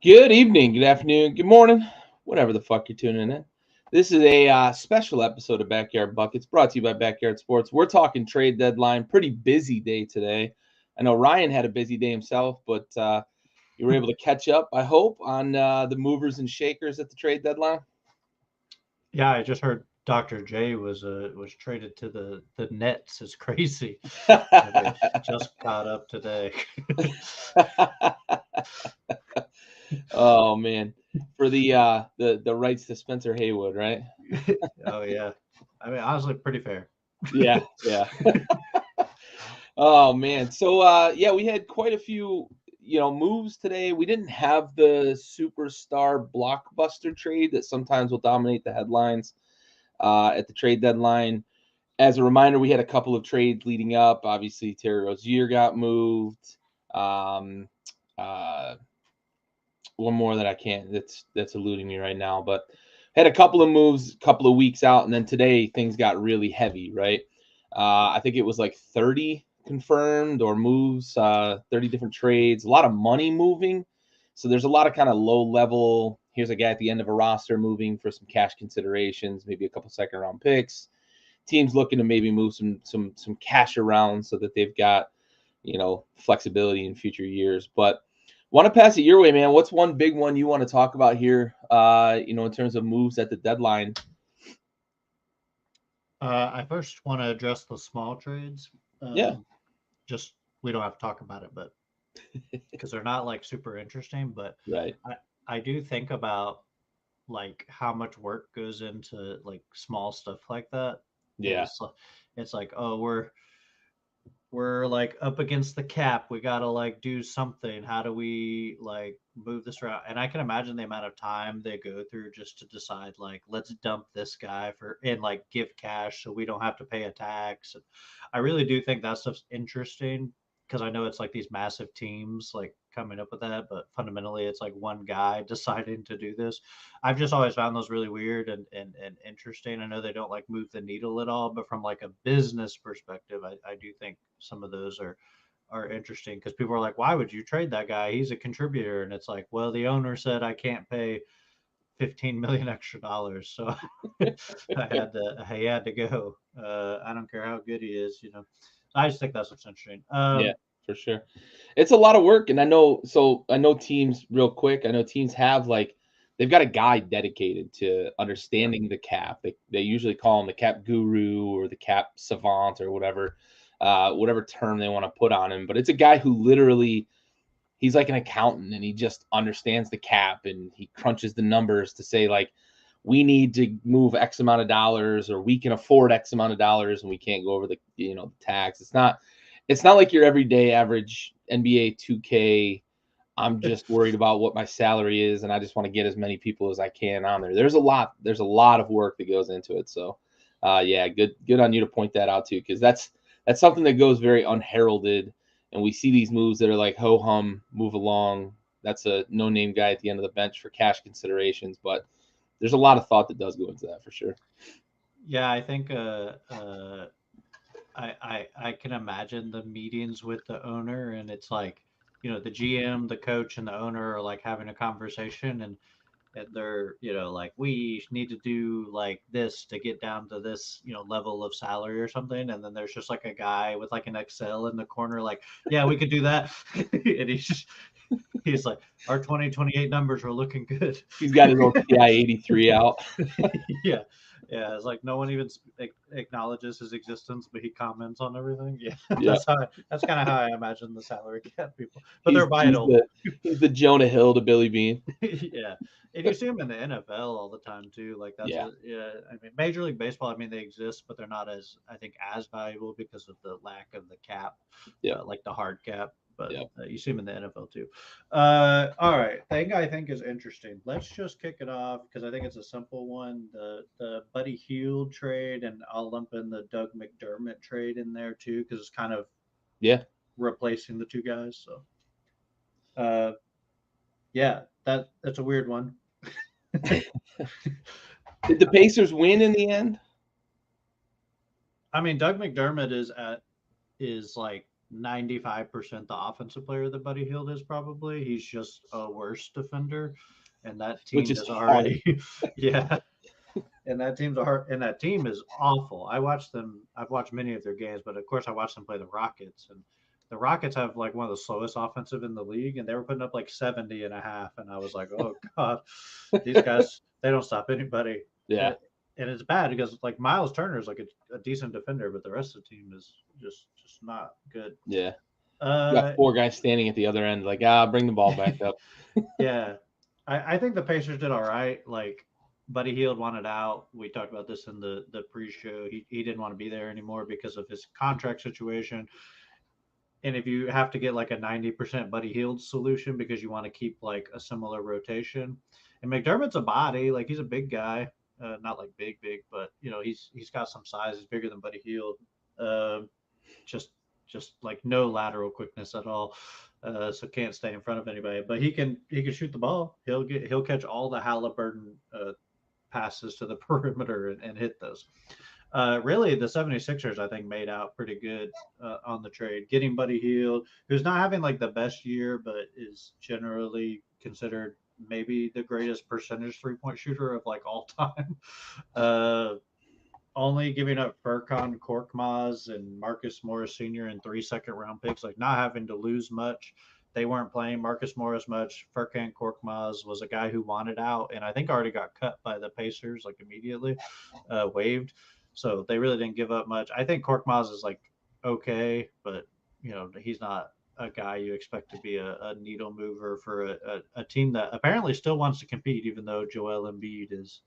Good evening, good afternoon, good morning, whatever the fuck you're tuning in. This is a special episode of Backyard Buckets brought to you by Backyard Sports. We're talking trade deadline. Pretty busy day today. I know Ryan had a busy day himself, but you were able to catch up, I hope, on the movers and shakers at the trade deadline. Yeah, I just heard Dr. J was traded to the Nets. It's crazy. I just caught up today. Oh man, for the rights to Spencer Haywood, right? Oh yeah, I mean honestly, pretty fair. Yeah, yeah. Oh man. So yeah, we had quite a few, moves today. We didn't have the superstar blockbuster trade that sometimes will dominate the headlines at the trade deadline. As a reminder, we had a couple of trades leading up. Obviously, Terry Rozier got moved. Um, uh, one more that I can't that's eluding me right now, but had a couple of moves, a couple of weeks out, and then today things got really heavy, right? I think it was like 30 confirmed or moves, 30 different trades, a lot of money moving. So there's a lot of kind of low level. Here's a guy at the end of a roster moving for some cash considerations, maybe a couple second round picks. Teams looking to maybe move some cash around so that they've got flexibility in future years. But want to pass it your way, man. What's one big one you want to talk about here? In terms of moves at the deadline. I first want to address the small trades. Yeah, Just we don't have to talk about it, but because they're not like super interesting. But right. I I do think about like how much work goes into like small stuff like that. Yeah, Is it's like, oh, we're like up against the cap. We got to like do something. How do we like move this around? And I can imagine the amount of time they go through just to decide like let's dump this guy for and like give cash so we don't have to pay a tax. I really do think that stuff's interesting because I know it's like these massive teams like coming up with that, but fundamentally it's like one guy deciding to do this. I've just always found those really weird and interesting. I know they don't like move the needle at all, but from like a business perspective, I do think some of those are interesting because people are like, why would you trade that guy? He's a contributor. And it's like, well, the owner said I can't pay 15 million extra dollars. So he had to go. I don't care how good he is, you know. I just think that's what's interesting. yeah, for sure. It's a lot of work, and I know. So I know teams real quick. I know teams have like they've got a guy dedicated to Yeah. understanding the cap. They usually call him the cap guru or the cap savant or whatever term they want to put on him. But it's a guy who literally he's like an accountant and he just understands the cap and he crunches the numbers to say like we need to move x amount of dollars or we can afford x amount of dollars and we can't go over the tax. It's not like your everyday average NBA 2K. I'm just worried about what my salary is and I just want to get as many people as I can on there. There's a lot of work that goes into it. So yeah, good on you to point that out too, because that's something that goes very unheralded, and we see these moves that are like ho hum, move along. That's a no name guy at the end of the bench for cash considerations, but there's a lot of thought that does go into that for sure. Yeah, I think I can imagine the meetings with the owner, and it's like, you know, the GM, the coach, and the owner are like having a conversation, and they're, you know, like we need to do like this to get down to this, you know, level of salary or something, and then there's just like a guy with like an Excel in the corner, like, yeah, we could do that, and he's like, our 2028 numbers are looking good. He's got his old TI 83 out. Yeah, yeah. It's like no one even acknowledges his existence, but he comments on everything. Yeah, Yeah, that's kind of how I imagine the salary cap people. But he's they're buying he's old. the he's the Jonah Hill to Billy Bean. Yeah, and you see them in the NFL all the time too. Like that's Yeah, a yeah. I mean, Major League Baseball. I mean, they exist, but they're not as I think as valuable because of the lack of the cap, yeah, like the hard cap. But yeah. you see them in the NFL too. All right, thing I think is interesting. Let's just kick it off because I think it's a simple one. The Buddy Hield trade, and I'll lump in the Doug McDermott trade in there too because it's kind of Yeah. replacing the two guys. So uh, yeah, that's a weird one. Did the Pacers win in the end? I mean, Doug McDermott is like 95% the offensive player that Buddy Hield is probably. He's just a worse defender. And that which team is is hard. already, yeah. And that team is awful. I've watched many of their games, but of course I watched them play the Rockets. And the Rockets have like one of the slowest offensive in the league, and they were putting up like 70 and a half. And I was like, oh God, these guys, they don't stop anybody. Yeah. And it's bad because like Miles Turner is like a decent defender, but the rest of the team is just not good. Yeah. You got Uh, 4 guys standing at the other end, like, bring the ball back up. yeah, I think the Pacers did all right. Like Buddy Hield wanted out. We talked about this in the pre-show. He didn't want to be there anymore because of his contract situation. And if you have to get like a 90% Buddy Hield solution because you want to keep like a similar rotation, and McDermott's a body, like he's a big guy, not like big, but you know he's got some size. He's bigger than Buddy Hield. Uh, just just like no lateral quickness at all. So can't stay in front of anybody, but he can shoot the ball. He'll catch all the Halliburton passes to the perimeter and hit those. Really, the 76ers, I think, made out pretty good on the trade. Getting Buddy Hield, who's not having like the best year, but is generally considered maybe the greatest percentage 3-point shooter of like all time. Uh, Only giving up Furkan Korkmaz and Marcus Morris Sr. and 3 second-round picks, like not having to lose much. They weren't playing Marcus Morris much. Furkan Korkmaz was a guy who wanted out, and I think already got cut by the Pacers like immediately, waived. So they really didn't give up much. I think Korkmaz is like okay, but you know he's not a guy you expect to be a needle mover for a team that apparently still wants to compete, even though Joel Embiid is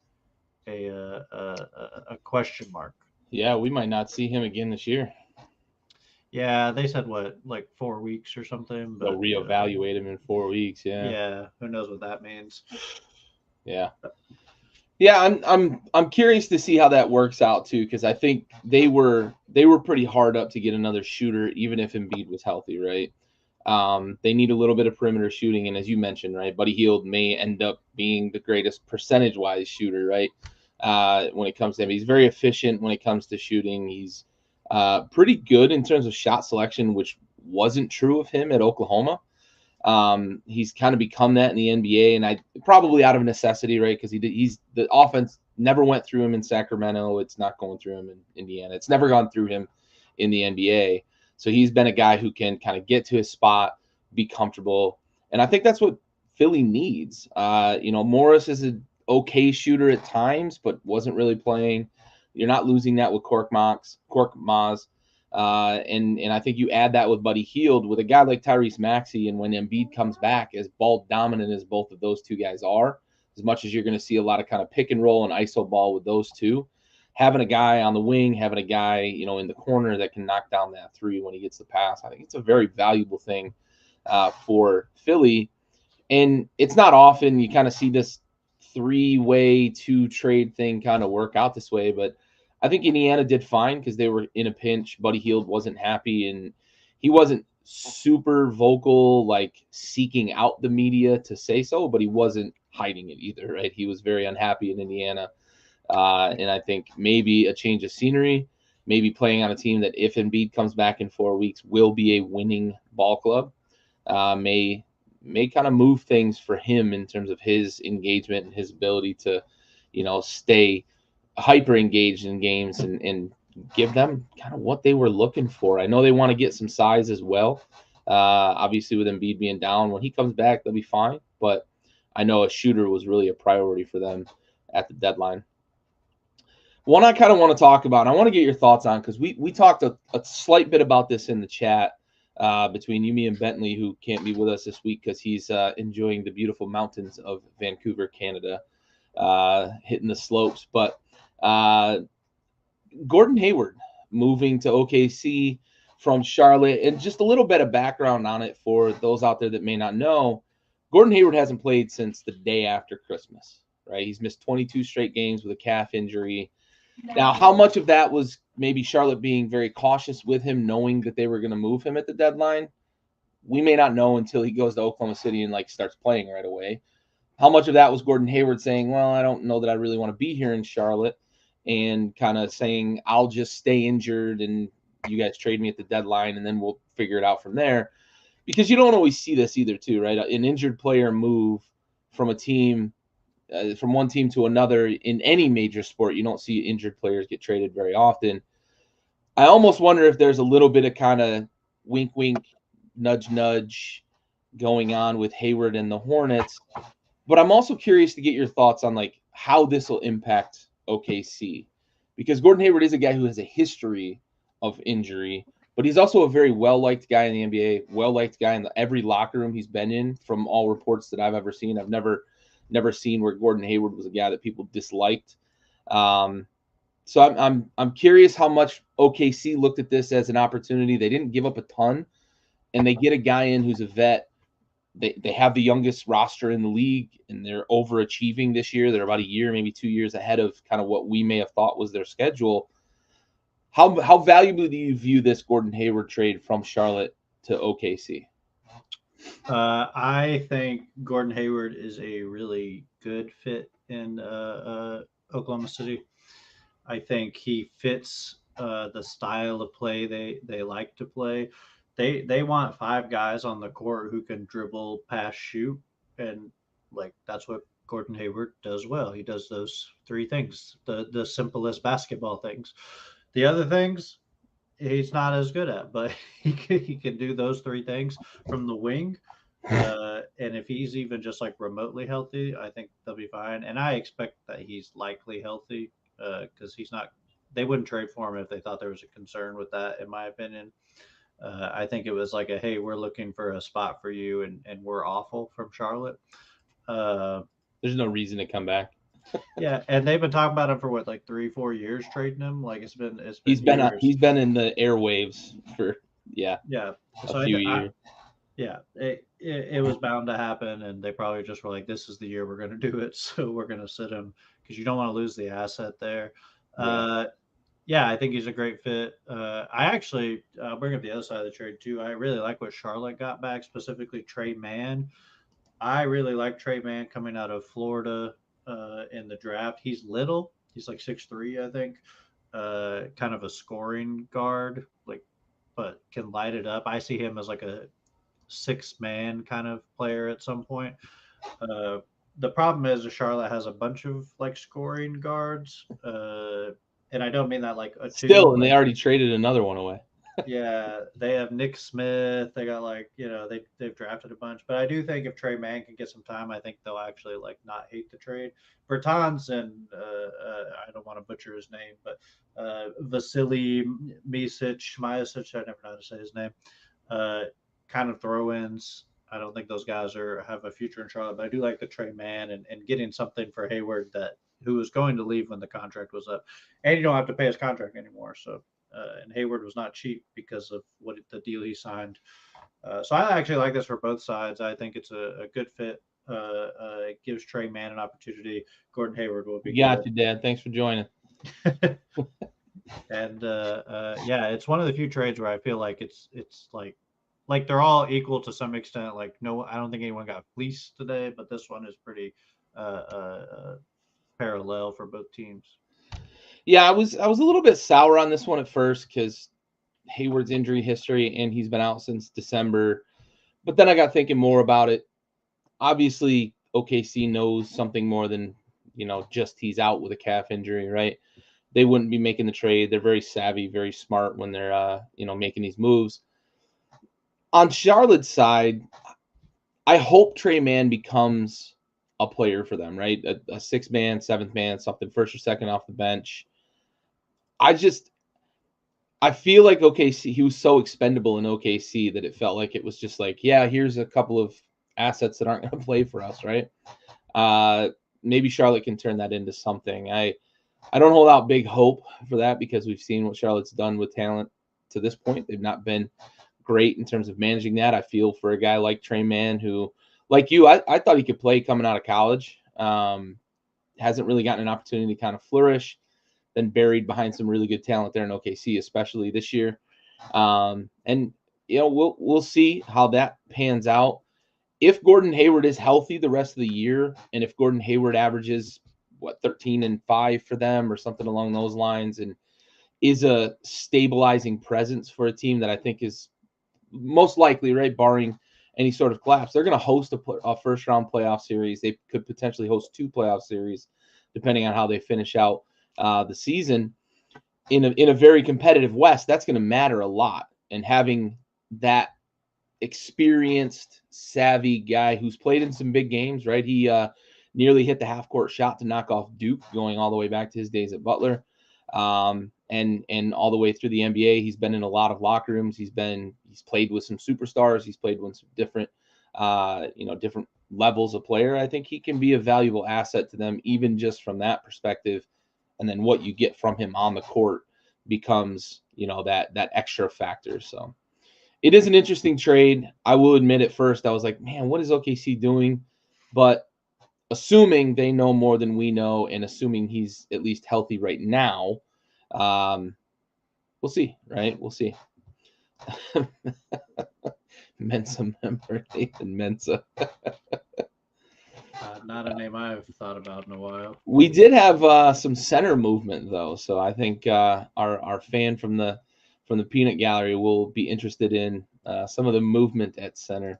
a question mark. Yeah, we might not see him again this year. Yeah, they said what, like 4 weeks or something, They'll but reevaluate him in 4 weeks. Yeah. yeah, who knows what that means? Yeah. Yeah, I'm curious to see how that works out too, because I think they were pretty hard up to get another shooter, even if Embiid was healthy, right? They need a little bit of perimeter shooting, and as you mentioned, right, Buddy Hield may end up being the greatest percentage-wise shooter, right? When it comes to him, he's very efficient when it comes to shooting. He's pretty good in terms of shot selection, which wasn't true of him at Oklahoma. He's kind of become that in the NBA, and I probably out of necessity, right? Because he's the offense never went through him in Sacramento. It's not going through him in Indiana. It's never gone through him in the NBA. So he's been a guy who can kind of get to his spot, be comfortable, and I think that's what Philly needs. Morris is an okay shooter at times, but wasn't really playing. You're not losing that with Korkmaz. And I think you add that with Buddy Hield, with a guy like Tyrese Maxey, and when Embiid comes back, as ball dominant as both of those two guys are, as much as you're going to see a lot of kind of pick and roll and ISO ball with those two, having a guy on the wing, having a guy, in the corner that can knock down that three when he gets the pass, I think it's a very valuable thing for Philly. And it's not often you kind of see this 3-way 2-trade thing kind of work out this way, but I think Indiana did fine because they were in a pinch. Buddy Hield wasn't happy, and he wasn't super vocal, like seeking out the media to say so, but he wasn't hiding it either, right? He was very unhappy in Indiana. And I think maybe a change of scenery, maybe playing on a team that if Embiid comes back in 4 weeks will be a winning ball club, may kind of move things for him in terms of his engagement and his ability to, stay hyper engaged in games and give them kind of what they were looking for. I know they want to get some size as well. Obviously, with Embiid being down, when he comes back, they'll be fine. But I know a shooter was really a priority for them at the deadline. One I kind of want to talk about, and I want to get your thoughts on, because we talked a slight bit about this in the chat between you, me, and Bentley, who can't be with us this week because he's enjoying the beautiful mountains of Vancouver, Canada, hitting the slopes. But Gordon Hayward moving to OKC from Charlotte, and just a little bit of background on it for those out there that may not know. Gordon Hayward hasn't played since the day after Christmas, right? He's missed 22 straight games with a calf injury. Now, how much of that was maybe Charlotte being very cautious with him, knowing that they were going to move him at the deadline? We may not know until he goes to Oklahoma City and starts playing right away. How much of that was Gordon Hayward saying, well, I don't know that I really want to be here in Charlotte, and kind of saying, I'll just stay injured and you guys trade me at the deadline, and then we'll figure it out from there. Because you don't always see this either, too, right? An injured player move from a team, from one team to another in any major sport. You don't see injured players get traded very often. I almost wonder if there's a little bit of kind of wink, wink, nudge, nudge going on with Hayward and the Hornets. But I'm also curious to get your thoughts on like how this will impact OKC, because Gordon Hayward is a guy who has a history of injury, but he's also a very well-liked guy in the NBA, well-liked guy in every locker room he's been in. From all reports that I've ever seen, I've never seen where Gordon Hayward was a guy that people disliked. So I'm curious how much OKC looked at this as an opportunity. They didn't give up a ton, and they get a guy in who's a vet. They have the youngest roster in the league, and they're overachieving this year. They're about a year, maybe 2 years ahead of kind of what we may have thought was their schedule. How valuable do you view this Gordon Hayward trade from Charlotte to OKC? I think Gordon Hayward is a really good fit in Oklahoma City. I think he fits the style of play they like to play. They want 5 guys on the court who can dribble, pass, shoot, and like that's what Gordon Hayward does well. He does those 3 things, the simplest basketball things. The other things he's not as good at, but he can do those 3 things from the wing. And if he's even just like remotely healthy, I think they'll be fine. And I expect that he's likely healthy because he's not. They wouldn't trade for him if they thought there was a concern with that, in my opinion. I think it was like hey, we're looking for a spot for you, and we're awful from Charlotte. There's no reason to come back. Yeah, and they've been talking about him for what, like 3-4 years, trading him. Like it's been he's been in the airwaves for a few years. It was bound to happen, and they probably just were like, "This is the year we're going to do it, so we're going to sit him because you don't want to lose the asset there." I think he's a great fit. I actually bring up the other side of the trade too. I really like what Charlotte got back, specifically Tre Mann. I really like Tre Mann coming out of Florida in the draft. He's little. He's like 6'3", I think. Kind of a scoring guard, but can light it up. I see him as like a 6-man kind of player at some point. The problem is Charlotte has a bunch of like scoring guards, and I don't mean that like a still, and they already traded another one away. Yeah, they have Nick Smith. They got they've drafted a bunch, but I do think if Tre Mann can get some time, I think they'll actually like not hate the trade. Bertans and I don't want to butcher his name, but Vasily Misic, I never know how to say his name. Kind of throw-ins. I don't think those guys have a future in Charlotte, but I do like the Tre Mann and getting something for Hayward who was going to leave when the contract was up, and you don't have to pay his contract anymore. So. And Hayward was not cheap because of what the deal he signed. So I actually like this for both sides. I think it's a good fit. It gives Tre Mann an opportunity. Gordon Hayward will be. Got you, Dad. Thanks for joining. And it's one of the few trades where I feel like it's like they're all equal to some extent. Like no, I don't think anyone got fleeced today, but this one is pretty parallel for both teams. Yeah, I was a little bit sour on this one at first because Hayward's injury history, and he's been out since December. But then I got thinking more about it. Obviously, OKC knows something more than, just he's out with a calf injury, right? They wouldn't be making the trade. They're very savvy, very smart when they're, making these moves. On Charlotte's side, I hope Tre Mann becomes a player for them, right? A 6-man, 7th man, something, first or second off the bench. I feel like OKC, he was so expendable in OKC that it felt like it was just like, yeah, here's a couple of assets that aren't going to play for us, right? Maybe Charlotte can turn that into something. I don't hold out big hope for that because we've seen what Charlotte's done with talent to this point. They've not been great in terms of managing that. I feel for a guy like Tre Mann who, like you, I thought he could play coming out of college. Hasn't really gotten an opportunity to kind of flourish. Been buried behind some really good talent there in OKC, especially this year. And we'll see how that pans out. If Gordon Hayward is healthy the rest of the year, and if Gordon Hayward averages 13-5 for them or something along those lines, and is a stabilizing presence for a team that I think is most likely, right, barring any sort of collapse, they're going to host a first round playoff series. They could potentially host 2 playoff series, depending on how they finish out the season in a very competitive West. That's going to matter a lot, and having that experienced, savvy guy who's played in some big games, right? He nearly hit the half court shot to knock off Duke, going all the way back to his days at Butler, and all the way through the NBA. He's been in a lot of locker rooms. He's played with some superstars. He's played with some different different levels of player. I think he can be a valuable asset to them, even just from that perspective. And then what you get from him on the court becomes, that extra factor. So it is an interesting trade. I will admit at first I was like, man, what is OKC doing? But assuming they know more than we know, and assuming he's at least healthy right now, we'll see, right? We'll see. Mensa member, Nathan Mensa. Not a name I've thought about in a while. We did have some center movement though, so I think our fan from the peanut gallery will be interested in some of the movement at center.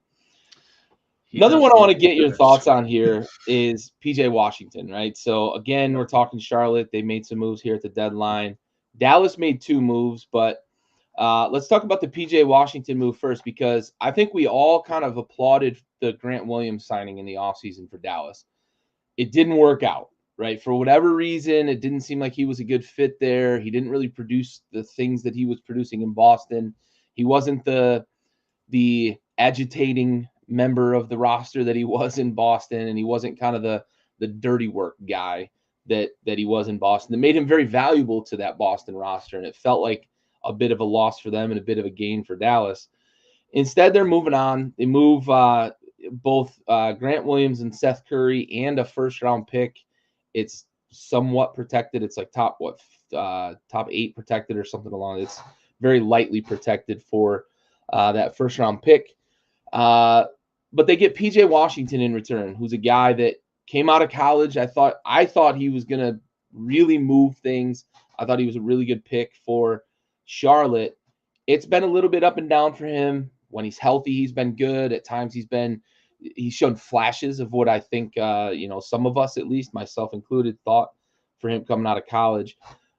Another one I want to get your thoughts on here is PJ Washington, right? So again, we're talking Charlotte. They made some moves here at the deadline. Dallas made 2 moves, but let's talk about the PJ Washington move first, because I think we all kind of applauded the Grant Williams signing in the offseason for Dallas. It didn't work out, right? For whatever reason, it didn't seem like he was a good fit there. He didn't really produce the things that he was producing in Boston. He wasn't the agitating member of the roster that he was in Boston, and he wasn't kind of the dirty work guy that he was in Boston. That made him very valuable to that Boston roster, and it felt like a bit of a loss for them and a bit of a gain for Dallas. Instead, they're moving on. They move both Grant Williams and Seth Curry and a first-round pick. It's somewhat protected. It's like top 8 protected or something along. It's very lightly protected for that first-round pick. But they get PJ Washington in return, who's a guy that came out of college. I thought he was going to really move things. I thought he was a really good pick for Charlotte. It's been a little bit up and down for him. When he's healthy, he's been good. At times he's shown flashes of what I think, some of us, at least myself included, thought for him coming out of college.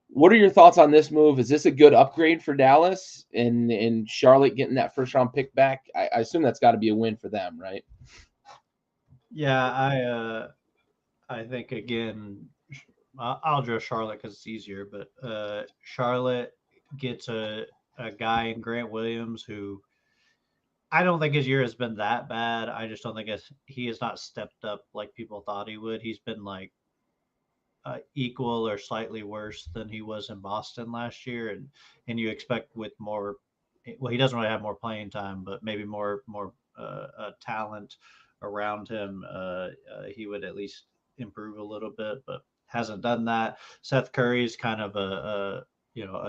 What are your thoughts on this move? Is this a good upgrade for Dallas and Charlotte getting that first round pick back? I assume that's got to be a win for them, right? Yeah, I think again, I'll address Charlotte because it's easier. But Charlotte gets a guy in Grant Williams who I don't think his year has been that bad. I just don't think he has not stepped up like people thought he would. He's been like equal or slightly worse than he was in Boston last year, and you expect with more. Well, he doesn't really have more playing time, but maybe more talent around him. He would at least improve a little bit, but hasn't done that. Seth Curry's kind of a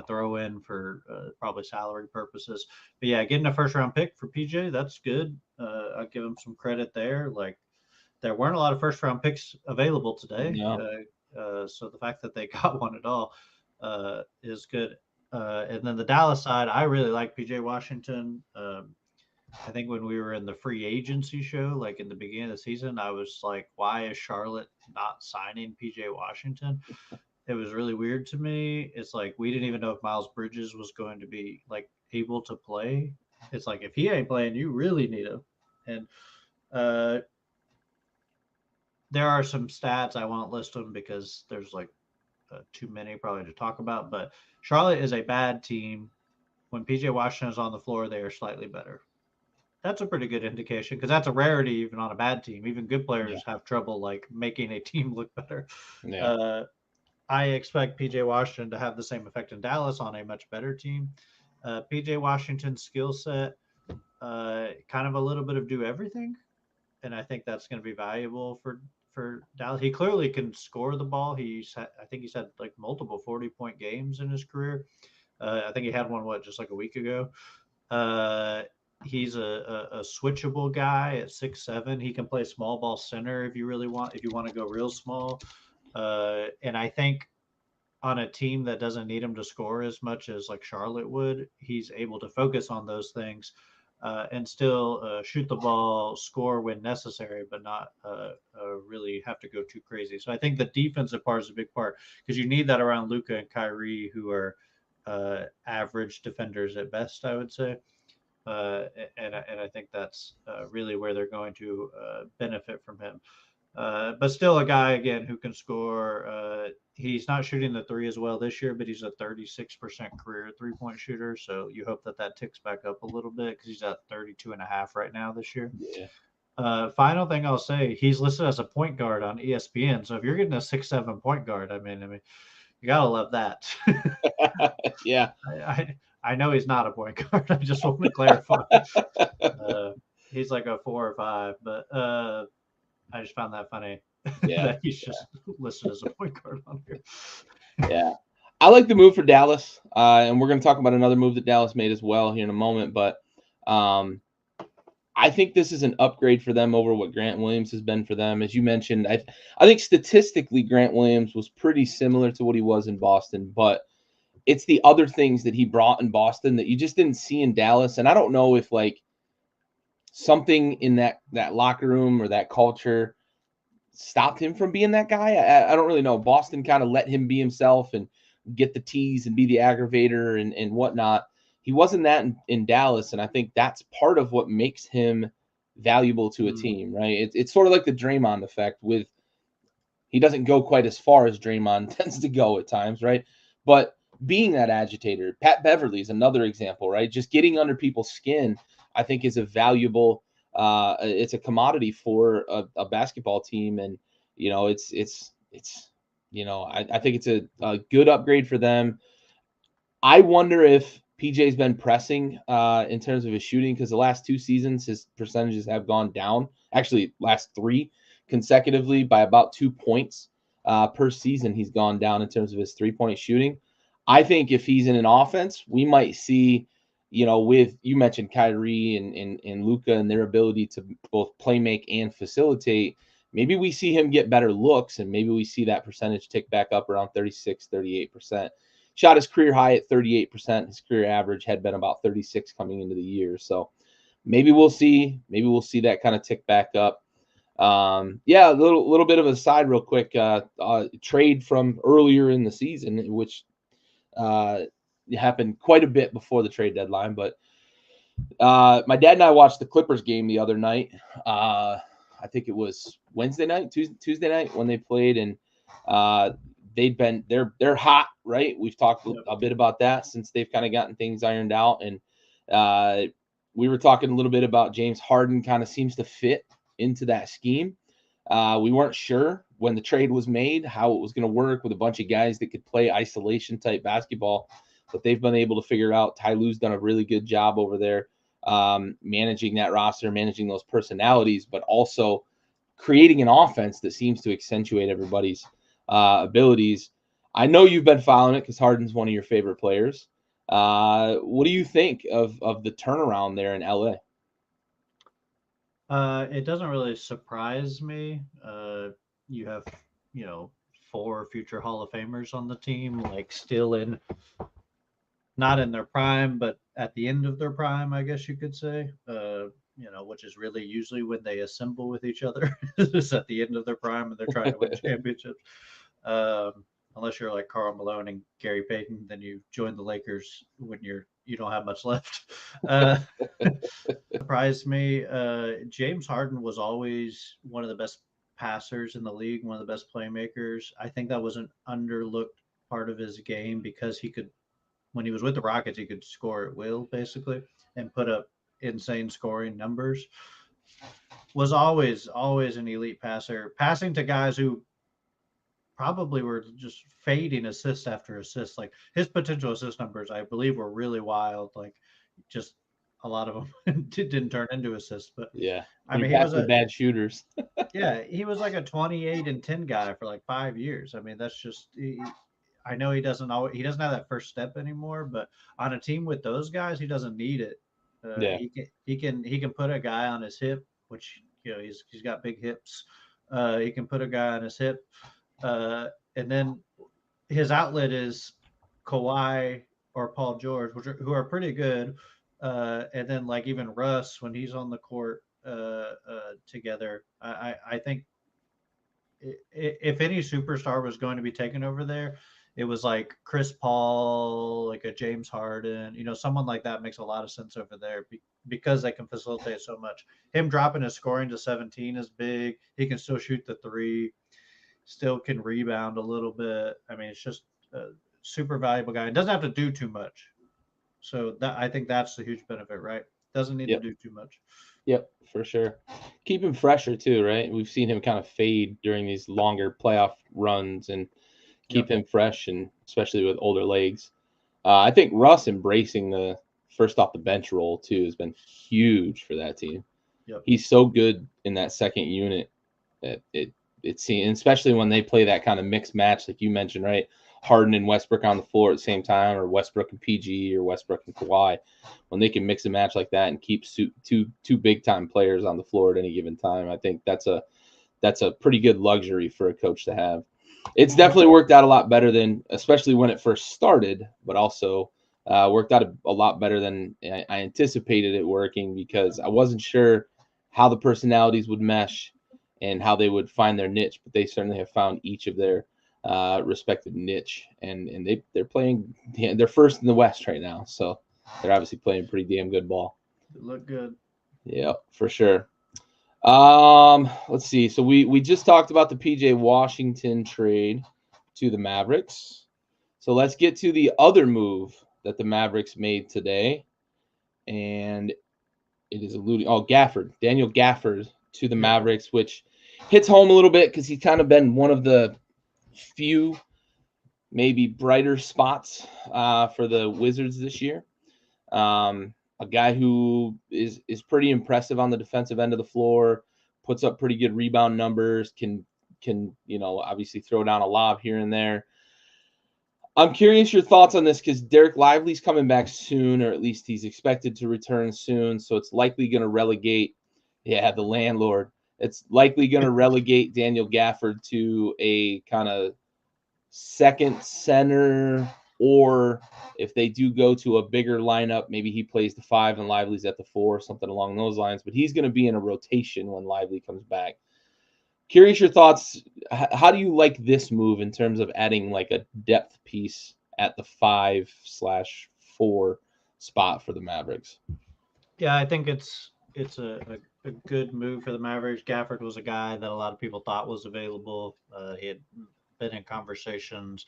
throw in for probably salary purposes. But yeah, getting a first round pick for PJ, that's good. I'll give him some credit there. Like there weren't a lot of first round picks available today. No. So the fact that they got one at all is good. And then the Dallas side, I really like PJ Washington. I think when we were in the free agency show, like in the beginning of the season, I was like, why is Charlotte not signing PJ Washington? It was really weird to me. It's like we didn't even know if Miles Bridges was going to be like able to play. It's like if he ain't playing, you really need him. And there are some stats. I won't list them because there's like too many probably to talk about. But Charlotte is a bad team. When PJ Washington is on the floor, they are slightly better. That's a pretty good indication because that's a rarity even on a bad team. Even good players have trouble like making a team look better. Yeah. I expect PJ Washington to have the same effect in Dallas on a much better team. PJ Washington's skill set, kind of a little bit of do everything, and I think that's going to be valuable for Dallas. He clearly can score the ball. I think he's had like multiple 40-point games in his career. I think he had one just like a week ago. He's a switchable guy at 6'7". He can play small ball center if you want to go real small. And I think on a team that doesn't need him to score as much as like Charlotte would, he's able to focus on those things and still shoot the ball, score when necessary, but not really have to go too crazy. So I think the defensive part is a big part because you need that around Luka and Kyrie, who are average defenders at best, I would say. And I think that's really where they're going to benefit from him. But still a guy again who can score. He's not shooting the three as well this year, but he's a 36% career 3-point shooter. So you hope that ticks back up a little bit because he's at 32.5 right now this year. Yeah. Final thing I'll say, he's listed as a point guard on ESPN. So if you're getting a 6'7" point guard, I mean, you gotta love that. Yeah. I know he's not a point guard. I just want to clarify. He's like a 4 or 5, but I just found that funny that he's just listed as a point guard on here. Yeah. I like the move for Dallas, and we're going to talk about another move that Dallas made as well here in a moment. But I think this is an upgrade for them over what Grant Williams has been for them. As you mentioned, I think statistically Grant Williams was pretty similar to what he was in Boston, but it's the other things that he brought in Boston that you just didn't see in Dallas. And I don't know if like something in that locker room or that culture stopped him from being that guy. I don't really know. Boston kind of let him be himself and get the tease and be the aggravator and whatnot. He wasn't that in Dallas, and I think that's part of what makes him valuable to a team, right? It's sort of like the Draymond effect with he doesn't go quite as far as Draymond tends to go at times, right? But being that agitator, Pat Beverly is another example, right? Just getting under people's skin, I think, is a valuable it's a commodity for a basketball team. And, you know, it's you know, I think it's a good upgrade for them. I wonder if PJ's been pressing in terms of his shooting because the last 2 seasons, his percentages have gone down. Actually, last 3 consecutively by about 2 points per season. He's gone down in terms of his 3-point shooting. I think if he's in an offense, we might see, you know, with you mentioned Kyrie and Luka and their ability to both play make and facilitate, maybe we see him get better looks and maybe we see that percentage tick back up around 36, 38%. Shot his career high at 38%. His career average had been about 36 coming into the year. So maybe we'll see that kind of tick back up. Yeah, a little bit of a side real quick. Trade from earlier in the season, which happened quite a bit before the trade deadline. But my dad and I watched the Clippers game the other night. I think it was Wednesday night, Tuesday night when they played, and they're hot, right? We've talked a bit about that since they've kind of gotten things ironed out, and we were talking a little bit about James Harden kind of seems to fit into that scheme. We weren't sure when the trade was made how it was going to work with a bunch of guys that could play isolation type basketball, but they've been able to figure it out. Ty Lue's done a really good job over there managing that roster, managing those personalities, but also creating an offense that seems to accentuate everybody's abilities. I know you've been following it because Harden's one of your favorite players. What do you think of the turnaround there in LA? It doesn't really surprise me. You have, 4 future Hall of Famers on the team, like still not in their prime, but at the end of their prime, I guess you could say. Which is really usually when they assemble with each other is at the end of their prime and they're trying to win championships. Unless you're like Karl Malone and Gary Payton, then you join the Lakers when you don't have much left. Surprised me. James Harden was always one of the best passers in the league, one of the best playmakers. I think that was an underlooked part of his game because when he was with the Rockets, he could score at will basically and put up insane scoring numbers. Was always an elite passer, passing to guys who probably were just fading assist after assist. Like his potential assist numbers, I believe, were really wild. Like just a lot of them didn't turn into assists. But yeah, I mean, he was bad shooters. Yeah, he was like a 28 and 10 guy for like 5 years. I mean, that's just. I know he doesn't have that first step anymore, but on a team with those guys, he doesn't need it. Yeah, he can put a guy on his hip, which he's got big hips. He can put a guy on his hip, and then his outlet is Kawhi or Paul George, who are pretty good. And then like even Russ when he's on the court together, I think if any superstar was going to be taken over there, it was like Chris Paul, like a James Harden, someone like that makes a lot of sense over there because they can facilitate so much. Him dropping his scoring to 17 is big. He can still shoot the three, still can rebound a little bit. I mean, it's just a super valuable guy. It doesn't have to do too much. So that I think that's the huge benefit, right? Doesn't need to Yep. do too much. Yep, for sure. Keep him fresher too, right? We've seen him kind of fade during these longer playoff runs, and keep Yep. him fresh, and especially with older legs. I think Russ embracing the first off the bench role too has been huge for that team. Yep. He's so good in that second unit. It seems, especially when they play that kind of mixed match, like you mentioned, right? Harden and Westbrook on the floor at the same time, or Westbrook and PG, or Westbrook and Kawhi. When they can mix a match like that and keep two big time players on the floor at any given time, I think that's a pretty good luxury for a coach to have. It's definitely worked out a lot better than, especially when it first started, but also worked out a lot better than I anticipated it working, because I wasn't sure how the personalities would mesh and how they would find their niche, but they certainly have found each of their respective niche, and they're playing, they're first in the West right now, so they're obviously playing pretty damn good ball. They look good. Yeah, for sure. Let's see. So we just talked about the PJ Washington trade to the Mavericks. So let's get to the other move that the Mavericks made today, and it is alluding. Oh, Gafford, Daniel Gafford to the Mavericks, which hits home a little bit because he's kind of been one of the few, maybe brighter spots for the Wizards this year. A guy who is pretty impressive on the defensive end of the floor, puts up pretty good rebound numbers, can obviously throw down a lob here and there. I'm curious your thoughts on this, because Derek Lively's coming back soon, or at least he's expected to return soon. So it's likely going to relegate, the landlord. It's likely going to relegate Daniel Gafford to a kind of second center, or if they do go to a bigger lineup, maybe he plays the 5 and Lively's at the 4, something along those lines. But he's going to be in a rotation when Lively comes back. Curious your thoughts. How do you like this move in terms of adding like a depth piece at the 5/4 spot for the Mavericks? Yeah, I think it's a good move for the Mavericks. Gafford was a guy that a lot of people thought was available. He had been in conversations,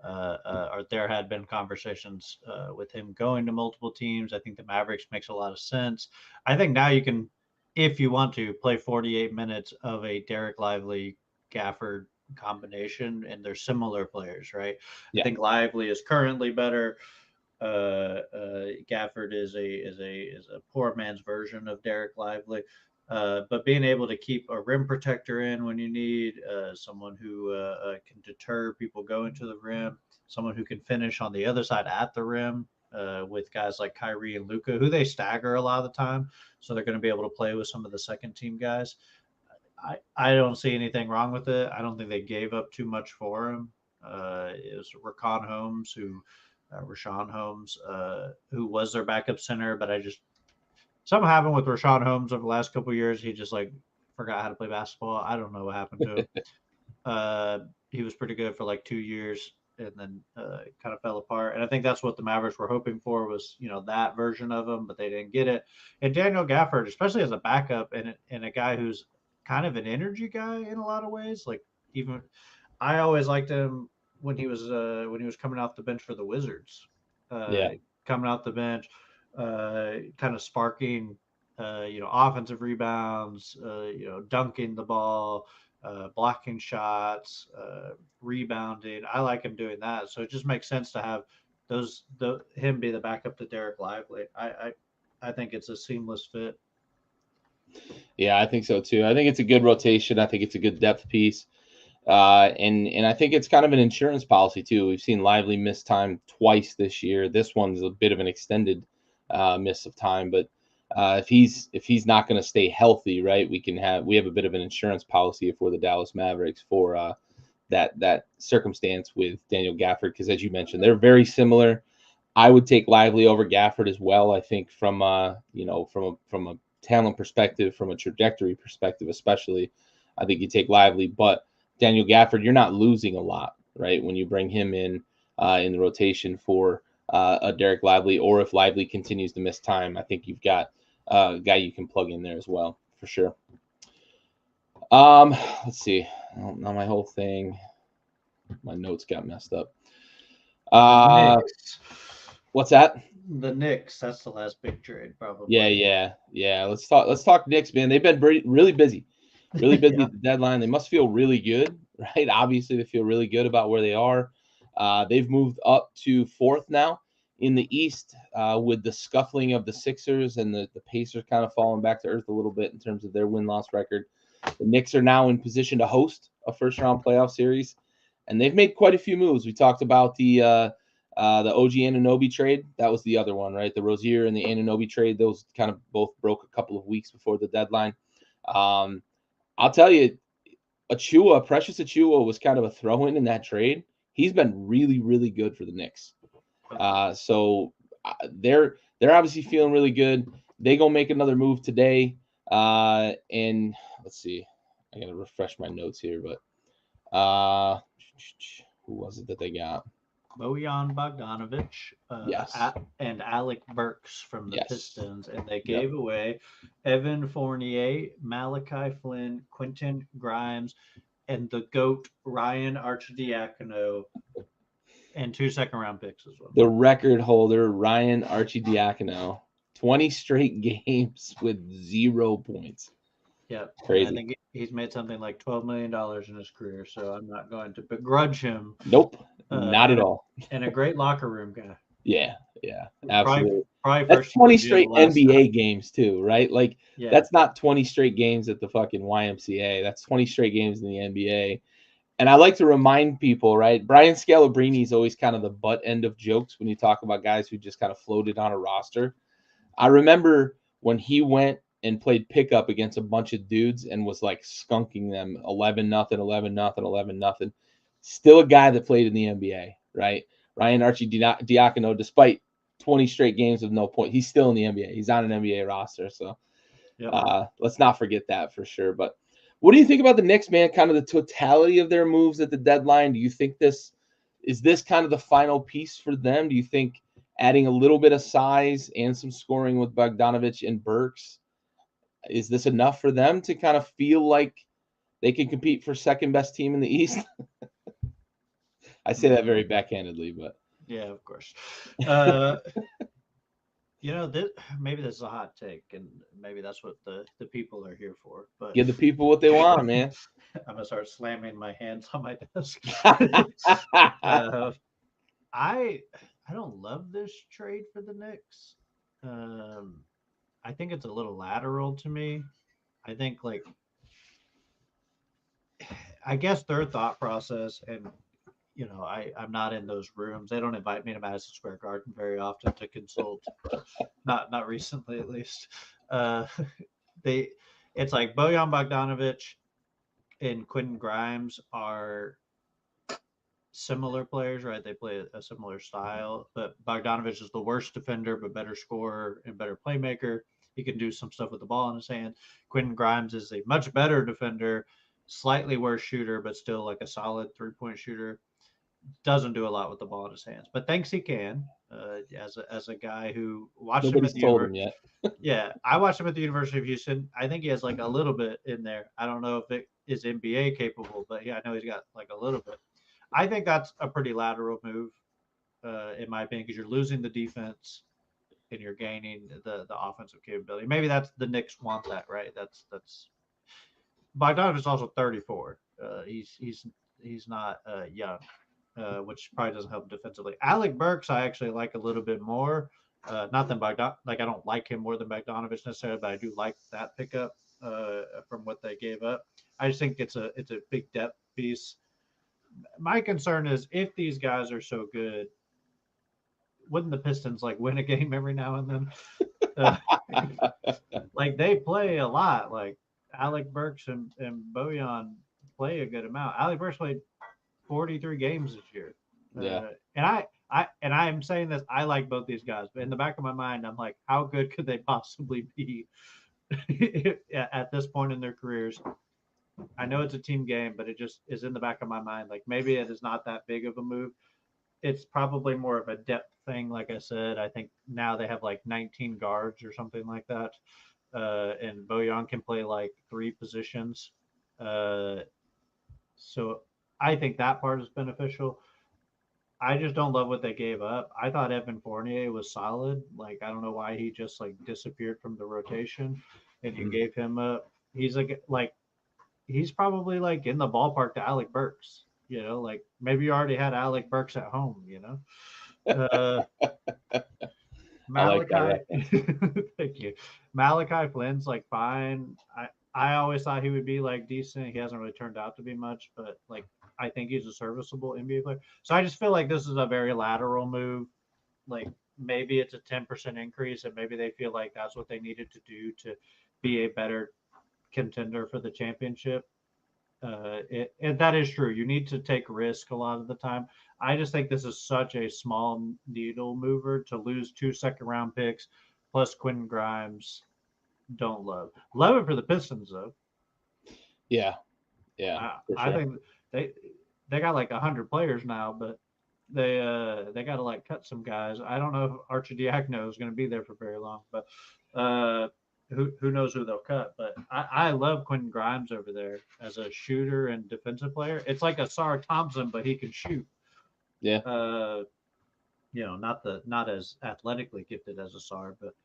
or there had been conversations with him going to multiple teams. I think the Mavericks makes a lot of sense. I think now you can, if you want to, play 48 minutes of a Derek Lively Gafford combination, and they're similar players, right? Yeah. I think Lively is currently better. Gafford is a poor man's version of Derek Lively. But being able to keep a rim protector in when you need, someone who can deter people going to the rim, someone who can finish on the other side at the rim, with guys like Kyrie and Luka, who they stagger a lot of the time. So they're going to be able to play with some of the second team guys. I don't see anything wrong with it. I don't think they gave up too much for him. It was Rashawn Holmes, who was their backup center, but something happened with Rashawn Holmes over the last couple of years. He just like forgot how to play basketball. I don't know what happened to him. He was pretty good for like 2 years, and then kind of fell apart. And I think that's what the Mavericks were hoping for, was that version of him, but they didn't get it. And Daniel Gafford, especially as a backup and a guy who's kind of an energy guy in a lot of ways. Like, even I always liked him when he was coming off the bench for the Wizards. Coming off the bench, kind of sparking, offensive rebounds, dunking the ball, blocking shots, rebounding. I like him doing that. So it just makes sense to have him be the backup to Derek Lively. I think it's a seamless fit. Yeah, I think so too. I think it's a good rotation. I think it's a good depth piece. And I think it's kind of an insurance policy too. We've seen Lively miss time twice this year. This one's a bit of an extended miss of time, but if he's not going to stay healthy, right, we have a bit of an insurance policy if we're the Dallas Mavericks for that circumstance with Daniel Gafford, because as you mentioned, they're very similar. I would take Lively over Gafford as well. I think from from a talent perspective, from a trajectory perspective, especially, I think you take Lively. But Daniel Gafford, you're not losing a lot, right, when you bring him in the rotation for a Derek Lively, or if Lively continues to miss time, I think you've got a guy you can plug in there as well for sure. Let's see. Oh, now my whole thing, my notes got messed up. What's that? The Knicks. That's the last big trade, probably. Yeah. Let's talk Knicks, man. They've been really busy, really busy Yeah. at the deadline. They must feel really good, right? Obviously, they feel really good about where they are. They've moved up to 4th now in the East, with the scuffling of the Sixers and the Pacers kind of falling back to earth a little bit in terms of their win-loss record. The Knicks are now in position to host a first-round playoff series, and they've made quite a few moves. We talked about the OG Anunoby trade. That was the other one, right? The Rozier and the Anunoby trade. Those kind of both broke a couple of weeks before the deadline. I'll tell you, Precious Achiuwa was kind of a throw-in in that trade. He's been really, really good for the Knicks. So they're obviously feeling really good. They gonna make another move today. And let's see, I gotta refresh my notes here, but who was it that they got? Bojan Bogdanovic, Yes. and Alec Burks from the Yes. Pistons, and they gave away Evan Fournier, Malachi Flynn, Quentin Grimes, and the GOAT Ryan Arcidiacono, and 2 second-round picks as well. The record holder Ryan Arcidiacono, 20 straight games with 0 points. Yeah, crazy. I think he's made something like $12 million in his career, so I'm not going to begrudge him. Nope, not at all. And a great locker room guy. Yeah, absolutely. Probably that's 20 straight NBA games too, right? Like, that's not 20 straight games at the fucking YMCA. That's 20 straight games in the NBA. And I like to remind people, right? Brian Scalabrine is always kind of the butt end of jokes when you talk about guys who just kind of floated on a roster. I remember when he went and played pickup against a bunch of dudes and was like skunking them 11-0, 11-0, 11-0. Still a guy that played in the NBA, right? Ryan Arcidiacono, despite 20 straight games of no point, he's still in the NBA. He's on an NBA roster. So let's not forget that for sure. But what do you think about the Knicks, man? Kind of the totality of their moves at the deadline. Do you think this kind of the final piece for them? Do you think adding a little bit of size and some scoring with Bogdanovic and Burks, is this enough for them to kind of feel like they can compete for second best team in the East? I say that very backhandedly, but yeah, of course. Maybe this is a hot take, and maybe that's what the people are here for. But give the people what they want, man. I'm gonna start slamming my hands on my desk. I don't love this trade for the Knicks. I think it's a little lateral to me. I think, I guess their thought process, and I'm not in those rooms. They don't invite me to Madison Square Garden very often to consult. not recently, at least. It's like Bojan Bogdanovic and Quentin Grimes are similar players, right? They play a similar style, but Bogdanovic is the worst defender, but better scorer and better playmaker. He can do some stuff with the ball in his hand. Quentin Grimes is a much better defender, slightly worse shooter, but still like a solid 3-point shooter. Doesn't do a lot with the ball in his hands, but thinks he can. As a guy who watched him at the University. Yeah, I watched him at the University of Houston. I think he has like a little bit in there. I don't know if it is NBA capable, but I know he's got like a little bit. I think that's a pretty lateral move, in my opinion, because you're losing the defense and you're gaining the offensive capability. Maybe that's the Knicks want that, right? That's Bogdanovic's also 34. He's not young, which probably doesn't help defensively. Alec Burks, I actually like a little bit more. Not than Bogdan. I don't like him more than Bogdanovic necessarily, but I do like that pickup from what they gave up. I just think it's a big depth piece. My concern is, if these guys are so good, wouldn't the Pistons win a game every now and then? They play a lot. Like Alec Burks and Bojan play a good amount. Alec Burks played 43 games this year. Yeah. And I'm saying this, I like both these guys, but in the back of my mind, I'm like, how good could they possibly be at this point in their careers? I know it's a team game, but it just is in the back of my mind. Like maybe it is not that big of a move. It's probably more of a depth thing. Like I said, I think now they have like 19 guards or something like that. And Bojan can play like 3 positions. Uh, so I think that part is beneficial. I just don't love what they gave up. I thought Evan Fournier was solid. Like I don't know why he just like disappeared from the rotation, and you gave him up. He's like he's probably like in the ballpark to Alec Burks. You know, like maybe you already had Alec Burks at home. You know, Like Malachi. Thank you. Malachi Flynn's like fine. I always thought he would be like decent. He hasn't really turned out to be much, but like I think he's a serviceable NBA player. So I just feel like this is a very lateral move. Like maybe it's a 10% increase, and maybe they feel like that's what they needed to do to be a better contender for the championship. And that is true. You need to take risk a lot of the time. I just think this is such a small needle mover to lose 2 second-round picks plus Quentin Grimes. Don't love it for the Pistons though. Yeah, yeah. I think they got like 100 players now, but they got to like cut some guys. I don't know if Arcidiacono is going to be there for very long, but who knows who they'll cut. But I love Quentin Grimes over there as a shooter and defensive player. It's like a Sarah Thompson, but he can shoot. Yeah. You know, not as athletically gifted as a Sar, but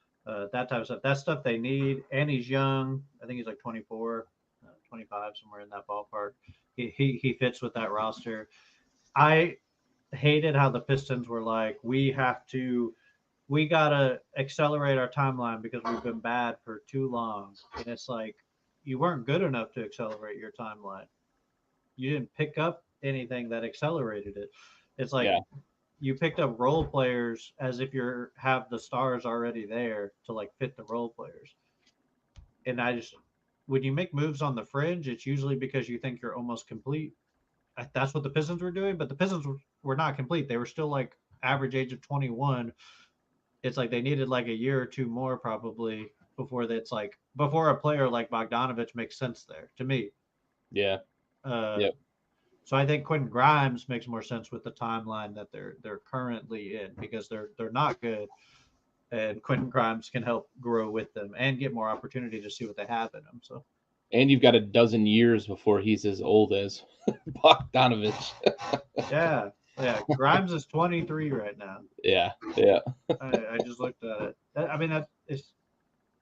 that type of stuff. That stuff they need. And he's young. I think he's like 24, 25, somewhere in that ballpark. He fits with that roster. I hated how the Pistons were like, we gotta accelerate our timeline because we've been bad for too long. And it's like you weren't good enough to accelerate your timeline. You didn't pick up anything that accelerated it. It's like you picked up role players as if you have the stars already there to like fit the role players. And when you make moves on the fringe, it's usually because you think you're almost complete. That's what the Pistons were doing, but the Pistons were not complete. They were still like average age of 21. It's like they needed like a year or two more probably before a player like Bogdanovich makes sense there to me. Yeah. So I think Quentin Grimes makes more sense with the timeline that they're currently in because they're not good, and Quentin Grimes can help grow with them and get more opportunity to see what they have in them. So, and you've got a dozen years before he's as old as Bogdanovich. yeah. Grimes is 23 right now. Yeah. I just looked at it. I mean,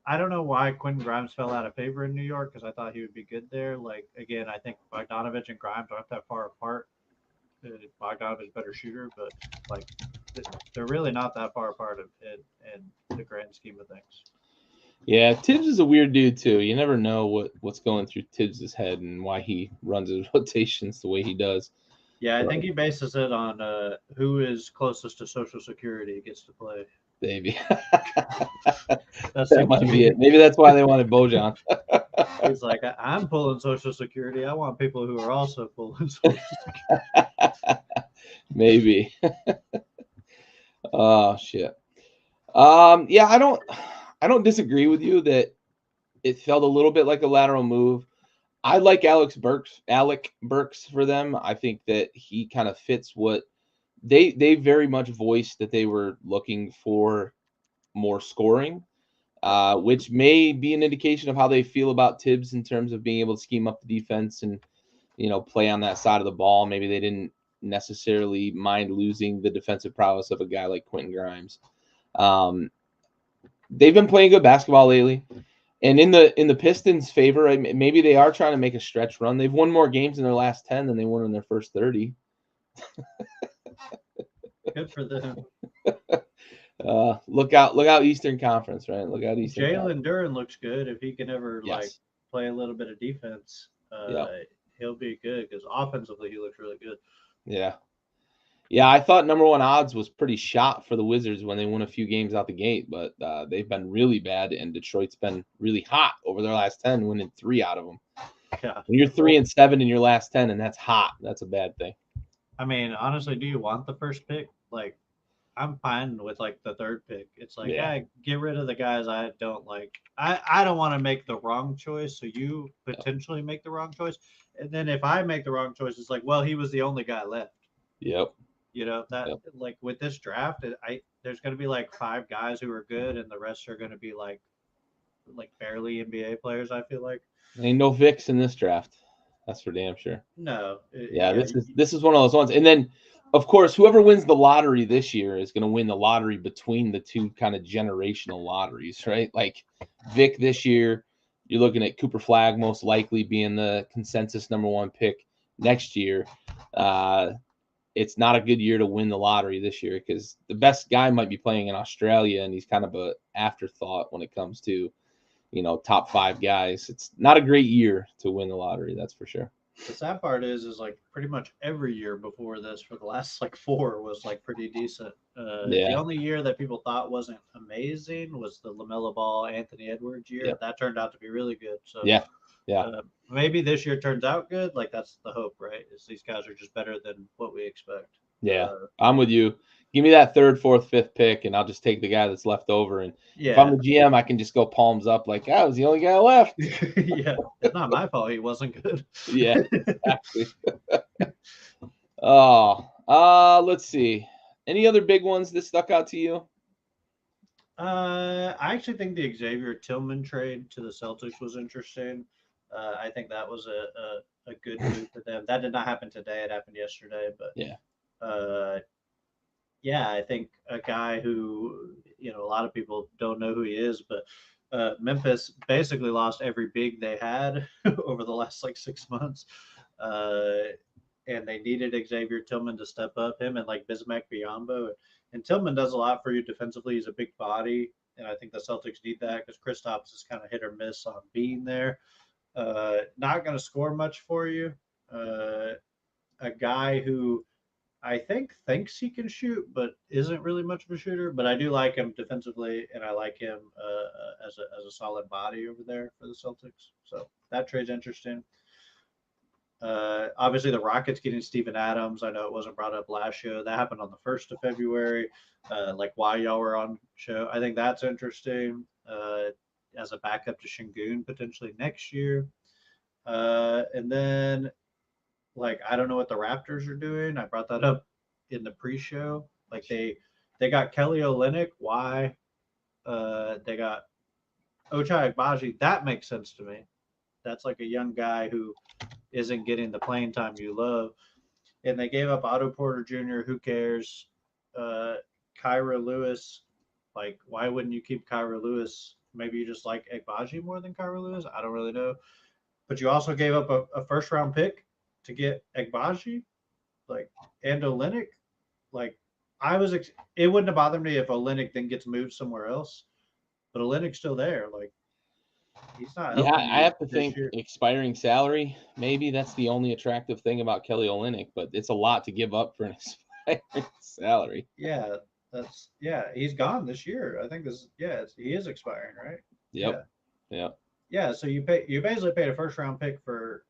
I don't know why Quentin Grimes fell out of favor in New York because I thought he would be good there. Like again, I think Bogdanovich and Grimes aren't that far apart. Bogdanovich is a better shooter, but like they're really not that far apart in the grand scheme of things. Yeah, Tibbs is a weird dude too. You never know what's going through Tibbs' head and why he runs his rotations the way he does. Yeah, I think he bases it on who is closest to Social Security gets to play. Maybe. That might be it. Maybe that's why they wanted Bojan. He's like, I'm pulling Social Security. I want people who are also pulling Social Security. Maybe. Oh shit. Yeah, I don't disagree with you that it felt a little bit like a lateral move. I like Alec Burks for them. I think that he kind of fits what they very much voiced that they were looking for more scoring, which may be an indication of how they feel about Tibbs in terms of being able to scheme up the defense and, play on that side of the ball. Maybe they didn't necessarily mind losing the defensive prowess of a guy like Quentin Grimes. They've been playing good basketball lately. And in the Pistons' favor, maybe they are trying to make a stretch run. They've won more games in their last 10 than they won in their first 30. Good for them. Look out Eastern Conference, right? Look out Eastern. Jalen Duren looks good if he can ever like play a little bit of defense. He'll be good because offensively he looks really good. Yeah, I thought number one odds was pretty shot for the Wizards when they won a few games out the gate, but they've been really bad, and Detroit's been really hot over their last 10, winning 3 out of them. Yeah. When you're 3-7 in your last 10, and that's hot, that's a bad thing. I mean, honestly, do you want the first pick? Like, I'm fine with like the third pick. It's like, Yeah. hey, get rid of the guys I don't like. I don't want to make the wrong choice, so you potentially make the wrong choice. And then if I make the wrong choice, it's like, well, he was the only guy left. Yep. You know that Yep. like with this draft, I there's going to be like five guys who are good, and the rest are going to be like barely NBA players. I feel like Ain't no Vicks in this draft. That's for damn sure. no, Yeah, yeah, this is one of those ones. And then, of course, whoever wins the lottery this year is going to win the lottery between the two kind of generational lotteries, right? Like Vic this year, you're looking at Cooper Flag most likely being the consensus number one pick next year. It's not a good year to win the lottery this year because the best guy might be playing in Australia, and he's kind of a afterthought when it comes to top five guys. It's not a great year to win the lottery, that's for sure. the sad part is like pretty much every year before this for the last like four was like pretty decent. The Yeah. only year that people thought wasn't amazing was the Lamella Ball Anthony Edwards year. Yep. That turned out to be really good. So Yeah. Yeah. maybe this year turns out good. Like that's the hope, right? Is these guys are just better than what we expect. Yeah. I'm with you. Give me that third, fourth, fifth pick, and I'll just take the guy that's left over. And if I'm Yeah, the GM, I can just go palms up like, I was the only guy left. yeah. It's not my fault he wasn't good. Yeah, exactly. Oh, let's see. Any other big ones that stuck out to you? I actually think the Xavier Tillman trade to the Celtics was interesting. I think that was a good move for them. That did not happen today. It happened yesterday. But Yeah. uh, yeah, I think a guy who, a lot of people don't know who he is, but Memphis basically lost every big they had over the last like 6 months. Uh, and they needed Xavier Tillman to step up, him and like Bismack Biyombo. And Tillman does a lot for you defensively. He's a big body, and I think the Celtics need that because Kristaps is kind of hit or miss on being there. Not going to score much for you. A guy who I think thinks he can shoot, but isn't really much of a shooter. But I do like him defensively, and I like him as a solid body over there for the Celtics. So that trade's interesting. Obviously, the Rockets getting Steven Adams. I know it wasn't brought up last show. That happened on the 1st of February. Like while y'all were on show, I think that's interesting as a backup to Shingun potentially next year. And then, like, I don't know what the Raptors are doing. I brought that up in the pre-show. Like they got Kelly Olynyk. Why? They got Ochai Agbaji. That makes sense to me. That's like a young guy who isn't getting the playing time you love. And they gave up Otto Porter Jr. Who cares? Uh, Kyra Lewis. Like, why wouldn't you keep Kyra Lewis? Maybe you just like Agbaji more than Kyra Lewis. I don't really know. But you also gave up a first round pick to get Agbaji, like, and Olynyk. Like, it wouldn't have bothered me if Olynyk then gets moved somewhere else. But Olynyk's still there. Like, he's not Yeah, helping I you have to this think year. expiring salary. Maybe that's the only attractive thing about Kelly Olynyk, but it's a lot to give up for an expiring salary. Yeah, he's gone this year. I think he is expiring, right? Yep. Yeah. Yep. Yeah, so you basically paid a first round pick for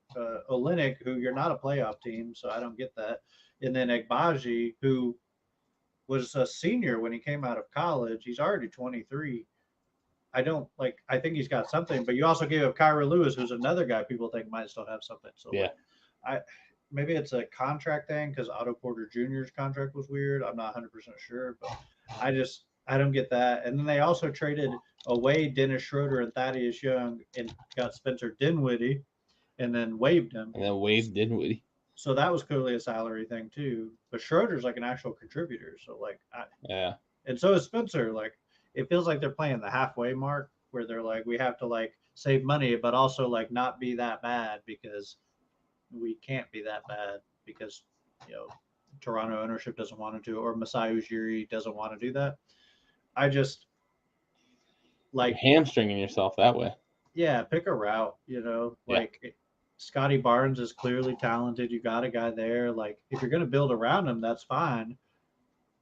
Olynyk, who you're not a playoff team, so I don't get that. And then Agbaji, who was a senior when he came out of college, he's already 23. I don't like. I think he's got something, but you also gave up Kyra Lewis, who's another guy people think might still have something. So Yeah. like, I maybe it's a contract thing because Otto Porter Jr.'s contract was weird. I'm not 100% sure, but I don't get that. And then they also traded away Dennis Schroeder and Thaddeus Young and got Spencer Dinwiddie, and then waived him. And then Wade Dinwiddie. So that was clearly a salary thing too. But Schroeder's like an actual contributor. So like, Yeah. and so is Spencer. Like, it feels like they're playing the halfway mark where they're like, we have to like save money, but also like not be that bad because we can't be that bad because you know Toronto ownership doesn't want to, or Masai Ujiri doesn't want to do that. I just You're like, hamstringing yourself that way. yeah, pick a route. Yeah. Like Scotty Barnes is clearly talented. You got a guy there. Like, if you're going to build around him, that's fine.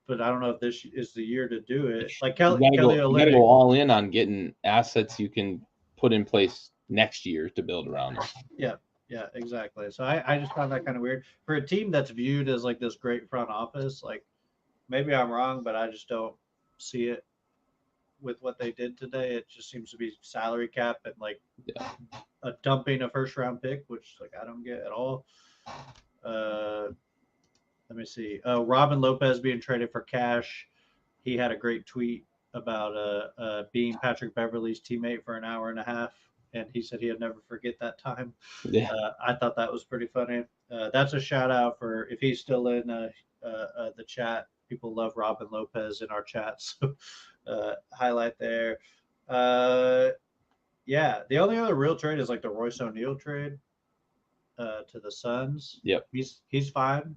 But I don't know if this is the year to do it. Like Kelly You gotta Olynyk. go all in on getting assets you can put in place next year to build around them. Yeah, Yeah, exactly. So I just found that kind of weird for a team that's viewed as like this great front office. Like maybe I'm wrong, but I just don't see it with what they did today. It just seems to be salary cap and like Yeah. a dumping a first round pick, which like I don't get at all. Uh, let me see. Robin Lopez being traded for cash. He had a great tweet about being Patrick Beverly's teammate for an hour and a half, and he said he'd never forget that time. Yeah. I thought that was pretty funny. That's a shout out for if he's still in the chat. People love Robin Lopez in our chat, so highlight there. Uh, yeah, the only other real trade is like the Royce O'Neal trade to the Suns. Yep. He's fine.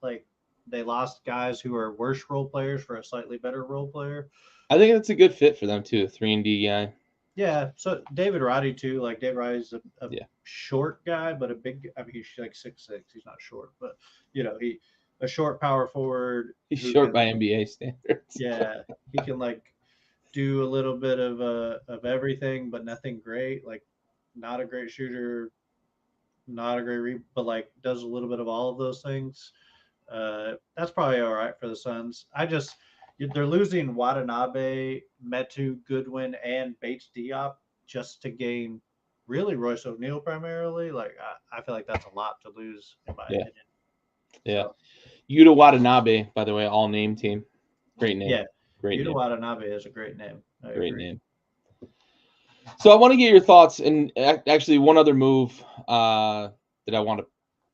Like they lost guys who are worse role players for a slightly better role player. I think it's a good fit for them too. 3-and-D guy. Yeah, so David Roddy too. Like David Roddy's a Yeah. short guy, but a big. I mean, he's like 6'6". He's not short, but he a short power forward. He's Who short can, by NBA standards. yeah, he can like do a little bit of everything, but nothing great. Like not a great shooter, not a great but like does a little bit of all of those things. That's probably all right for the Suns. They're losing Watanabe, Metu, Goodwin, and Bates Diop just to gain really Royce O'Neal primarily. Like I feel like that's a lot to lose in my Yeah. opinion. Yeah. So, Yuta Watanabe, by the way, all name team. Great name. yeah, Great Yuta name. Watanabe is a great name. I Great agree. name. So I want to get your thoughts, and actually one other move that I want to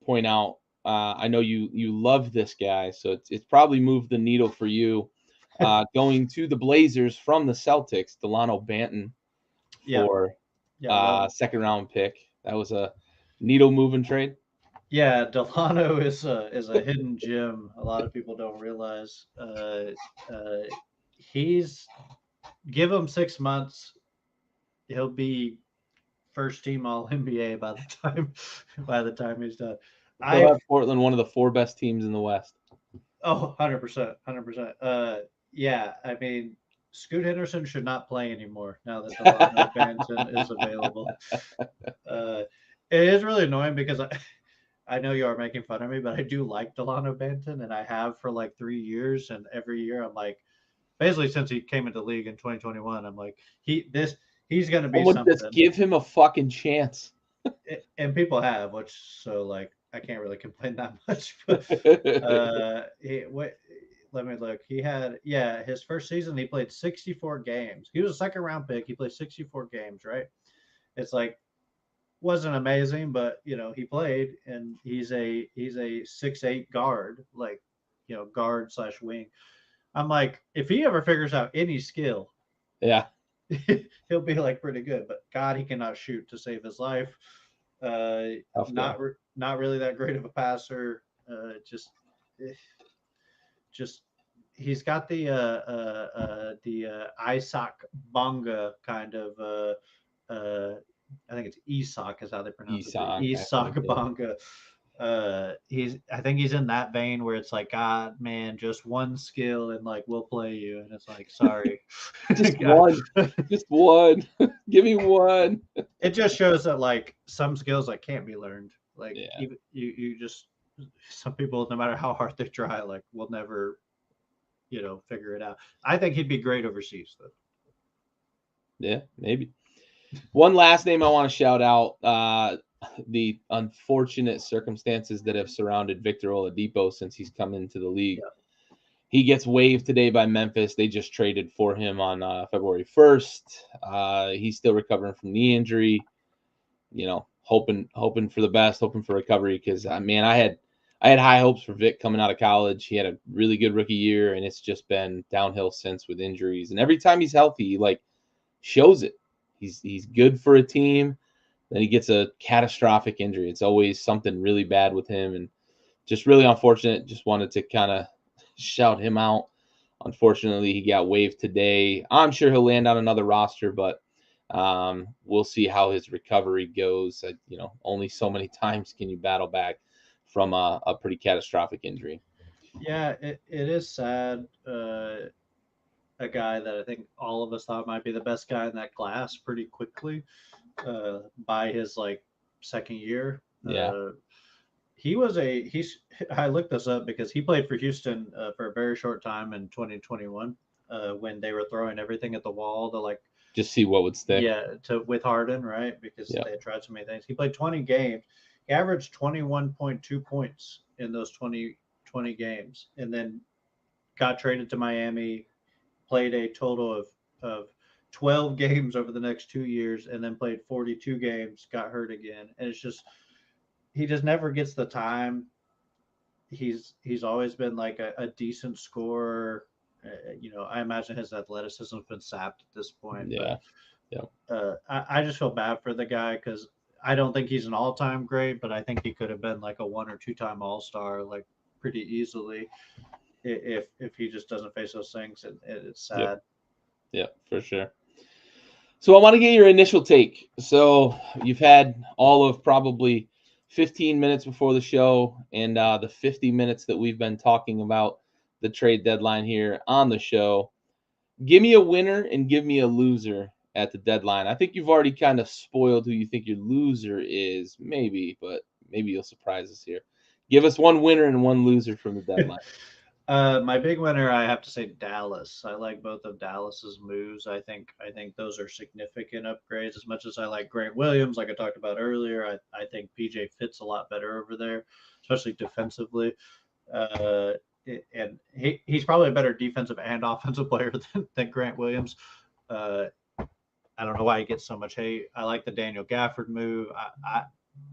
point out. I know you love this guy, so it's probably moved the needle for you. Going to the Blazers from the Celtics, Delano Banton Yeah, for yeah, love it. second round pick. That was a needle moving trade. Yeah, Delano is a hidden gem. A lot of people don't realize. He's give him 6 months, he'll be first team All NBA by the time he's done. He'll I have Portland, one of the 4 best teams in the West. Oh, 100%, 100%. Yeah, I mean, Scoot Henderson should not play anymore now that Delano Banton is available. Uh, it is really annoying because I know you are making fun of me, but I do like Delano Banton, and I have for like 3 years. And every year, I'm like, basically since he came into the league in 2021, I'm like, he's going to be Someone just something. give him a fucking chance. And people have, which so like I can't really complain that much. But let me look. He had his first season he played 64 games. He was a second round pick. He played 64 games, right? It's like wasn't amazing, but he played, and he's a 6'8" guard, like guard slash wing. I'm like, if he ever figures out any skill, Yeah. he'll be like pretty good. But God, he cannot shoot to save his life. Not really that great of a passer. Eh, just he's got the Isaac Bonga kind of. I think it's Isak is how they pronounce it. Isak, Isak Bonga. I think he's in that vein where it's like, God, man, just one skill and like we'll play you, and it's like, sorry, just one, just one. Give me one. It just shows that like some skills like can't be learned. Like Yeah. you just some people, no matter how hard they try, like will never, figure it out. I think he'd be great overseas though. Yeah, maybe. One last name I want to shout out. The unfortunate circumstances that have surrounded Victor Oladipo since he's come into the league. Yeah. He gets waived today by Memphis. They just traded for him on February 1st. He's still recovering from knee injury. Hoping for the best, hoping for recovery. Because man, I had high hopes for Vic coming out of college. He had a really good rookie year, and it's just been downhill since with injuries. And every time he's healthy, he like shows it. He's good for a team. Then he gets a catastrophic injury. It's always something really bad with him, and just really unfortunate. Just wanted to kind of shout him out. Unfortunately, he got waived today. I'm sure he'll land on another roster, but we'll see how his recovery goes. Only so many times can you battle back from a pretty catastrophic injury. Yeah, it is sad. A guy that I think all of us thought might be the best guy in that class pretty quickly by his like second year. Yeah. I looked this up because he played for Houston for a very short time in 2021 when they were throwing everything at the wall to like Just see what would stick. with Harden, right? Because Yeah. they had tried so many things. He played 20 games. He averaged 21.2 points in those 20 games, and then got traded to Miami, played a total of 12 games over the next 2 years, and then played 42 games, got hurt again. And it's just, he just never gets the time. He's always been like a decent scorer. I imagine his athleticism has been sapped at this point. Yeah. But I just feel bad for the guy because I don't think he's an all-time great, but I think he could have been like a 1 or 2 time All-Star, like pretty easily, if he just doesn't face those things. And it's sad. Yeah, for sure. So I want to get your initial take. So you've had all of probably 15 minutes before the show and the 50 minutes that we've been talking about the trade deadline here on the show. Give me a winner and give me a loser at the deadline. I think you've already kind of spoiled who you think your loser is, maybe, but maybe you'll surprise us here. Give us one winner and one loser from the deadline. My big winner, I have to say Dallas. I like both of Dallas's moves. I think those are significant upgrades. As much as I like Grant Williams, like I talked about earlier, I think PJ fits a lot better over there, especially defensively. Uh, and he's probably a better defensive and offensive player than Grant Williams. Uh, I don't know why he gets so much hate. I like the Daniel Gafford move.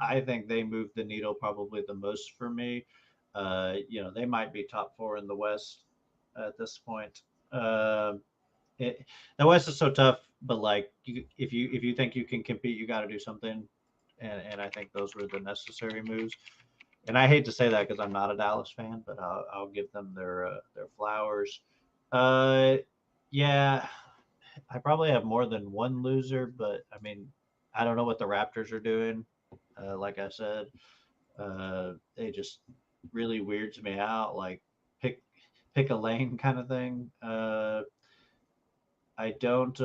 I think they moved the needle probably the most for me. They might be top four in the West at this point. It, the West is so tough, but like if you think you can compete, you got to do something. And I think those were the necessary moves. And I hate to say that because I'm not a Dallas fan, but I'll give them their flowers. Uh, yeah, I probably have more than one loser, but I mean, I don't know what the Raptors are doing. Like I said, they just really weirds me out. Like pick pick a lane kind of thing. I don't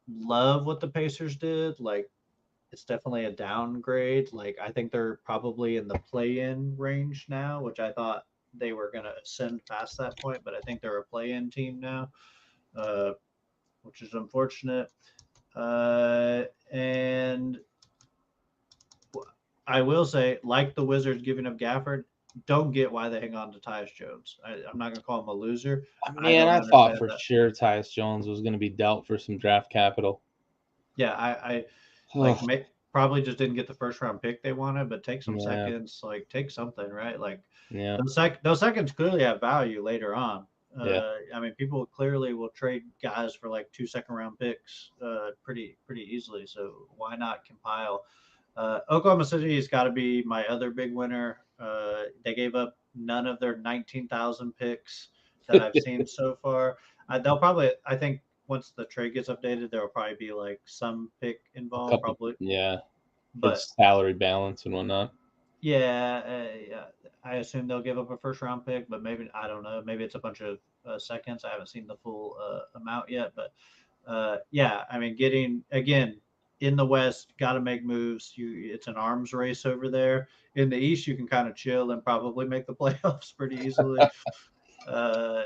love what the Pacers did. Like it's definitely a downgrade. Like I think they're probably in the play-in range now, which I thought they were gonna ascend past that point, but I think they're a play-in team now, uh, which is unfortunate. And I will say, like the Wizards giving up Gafford, don't get why they hang on to Tyus Jones. I'm not gonna call him a loser. I Man, don't I thought understand for that. sure Tyus Jones was going to be dealt for some draft capital. Yeah, I like probably just didn't get the first round pick they wanted, but take some Yeah, seconds, like take something, right? Like yeah, those seconds clearly have value later on. yeah, I mean, people clearly will trade guys for like 2 second round picks pretty easily. So why not compile? Oklahoma City has got to be my other big winner. They gave up none of their 19,000 picks that I've seen so far. They'll probably, I think, once the trade gets updated, there will probably be like some pick a involved, couple, probably. yeah, for the But salary balance and whatnot. yeah, I assume they'll give up a first round pick, but maybe I don't know. Maybe it's a bunch of seconds. I haven't seen the full amount yet, but yeah, I mean, getting again in the West, got to make moves. It's an arms race over there. In the East, you can kind of chill and probably make the playoffs pretty easily. Uh,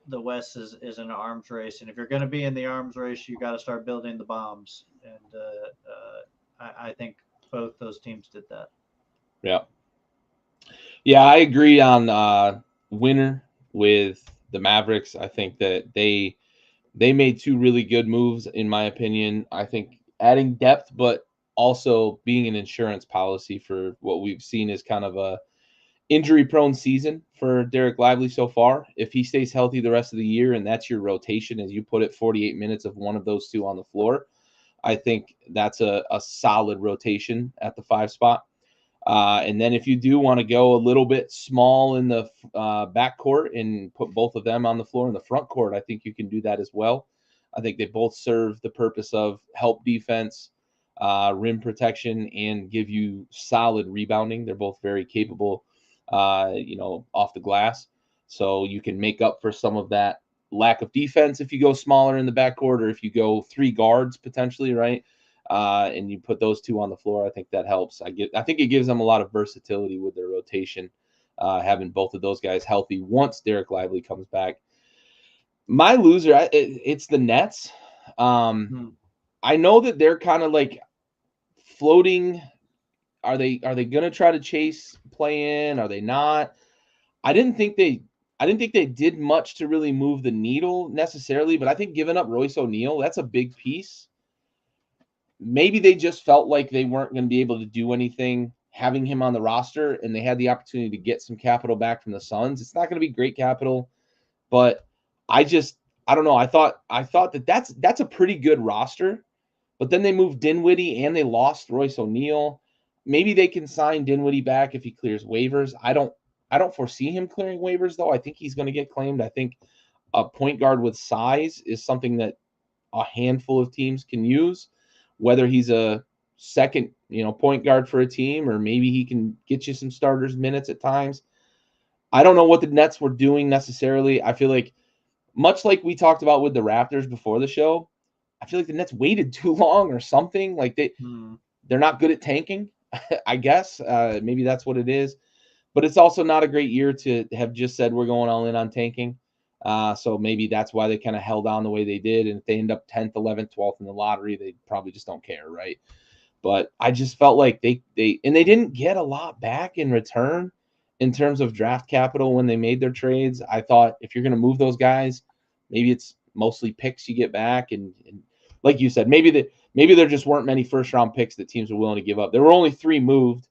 the West is an arms race, and if you're going to be in the arms race, you got to start building the bombs. And I think both those teams did that. Yeah, yeah, I agree on winner with the Mavericks. I think that they made two really good moves in my opinion. I think adding depth, but also being an insurance policy for what we've seen is kind of a injury prone season for Derek Lively so far. If he stays healthy the rest of the year and that's your rotation, as you put it, 48 minutes of one of those two on the floor, I think that's a solid rotation at the five spot. And then if you do want to go a little bit small in the backcourt and put both of them on the floor in the front court, I think you can do that as well. I think they both serve the purpose of help defense, rim protection, and give you solid rebounding. They're both very capable, off the glass. So you can make up for some of that lack of defense if you go smaller in the backcourt or if you go three guards potentially, right? and you put those two on the floor, I think that helps. I think it gives them a lot of versatility with their rotation, having both of those guys healthy once Derek Lively comes back. My loser, it's the Nets. I know that they're kind of like floating. Are they going to try to chase play in? Are they not? I didn't think they did much to really move the needle necessarily, but I think giving up Royce O'Neal, that's a big piece. Maybe they just felt like they weren't going to be able to do anything having him on the roster, and they had the opportunity to get some capital back from the Suns. It's not going to be great capital, but I don't know. I thought that's a pretty good roster, but then they moved Dinwiddie and they lost Royce O'Neal. Maybe they can sign Dinwiddie back if he clears waivers. I don't foresee him clearing waivers, though. I think he's going to get claimed. I think a point guard with size is something that a handful of teams can use, whether he's a second, point guard for a team, or maybe he can get you some starters minutes at times. I don't know what the Nets were doing necessarily. I feel like, much like we talked about with the Raptors before the show, I feel like the Nets waited too long or something. Like they're not good at tanking, I guess. Maybe that's what it is. But it's also not a great year to have just said we're going all in on tanking. So maybe that's why they kind of held on the way they did. And if they end up 10th, 11th, 12th in the lottery, they probably just don't care, right? But I just felt like they didn't get a lot back in return in terms of draft capital when they made their trades. I thought if you're going to move those guys, maybe it's mostly picks you get back. And like you said, maybe there just weren't many first-round picks that teams were willing to give up. There were only 3 moved.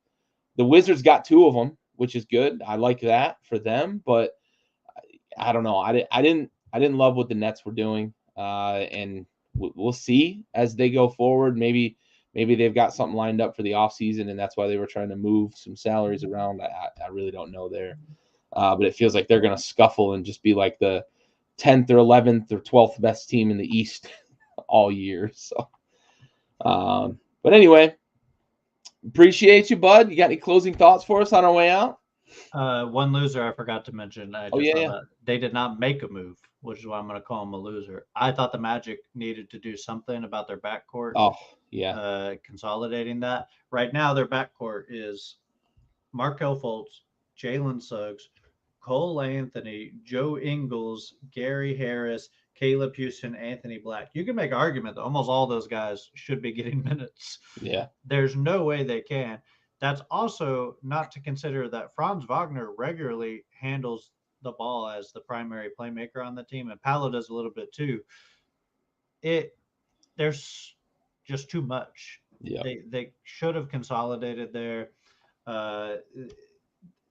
The Wizards got 2 of them, which is good. I like that for them, but I don't know. I didn't love what the Nets were doing, and we'll see as they go forward. Maybe they've got something lined up for the offseason, and that's why they were trying to move some salaries around. I really don't know there, but it feels like they're going to scuffle and just be like the 10th or 11th or 12th best team in the East all year. So, but anyway, appreciate you, bud. You got any closing thoughts for us on our way out? One loser I forgot to mention. Yeah. They did not make a move, which is why I'm going to call them a loser. I thought the Magic needed to do something about their backcourt. Oh, yeah. Consolidating that. Right now, their backcourt is Markelle Fultz, Jalen Suggs, Cole Anthony, Joe Ingles, Gary Harris, Caleb Houston, Anthony Black. You can make an argument that almost all those guys should be getting minutes. Yeah. There's no way they can. That's also not to consider that Franz Wagner regularly handles the ball as the primary playmaker on the team, and Paolo does a little bit too. There's just too much. Yeah. They should have consolidated there.